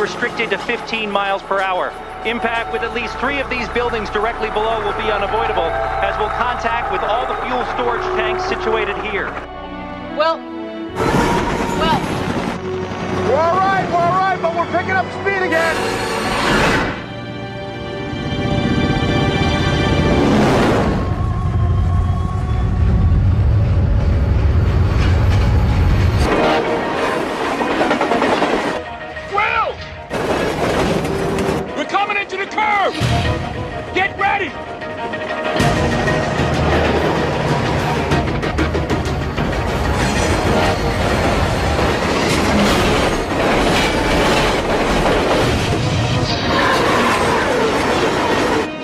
restricted to 15 miles per hour. Impact with at least 3 of these buildings directly below will be unavoidable, as will contact with all the fuel storage tanks situated here. Well. We're all right, but we're picking up speed again. We're coming into the curve! Get ready!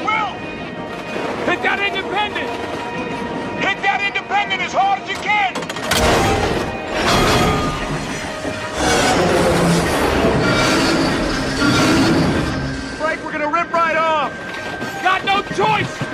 Will! Hit that independent! Hit that independent as hard as you can! We're gonna rip right off! Got no choice!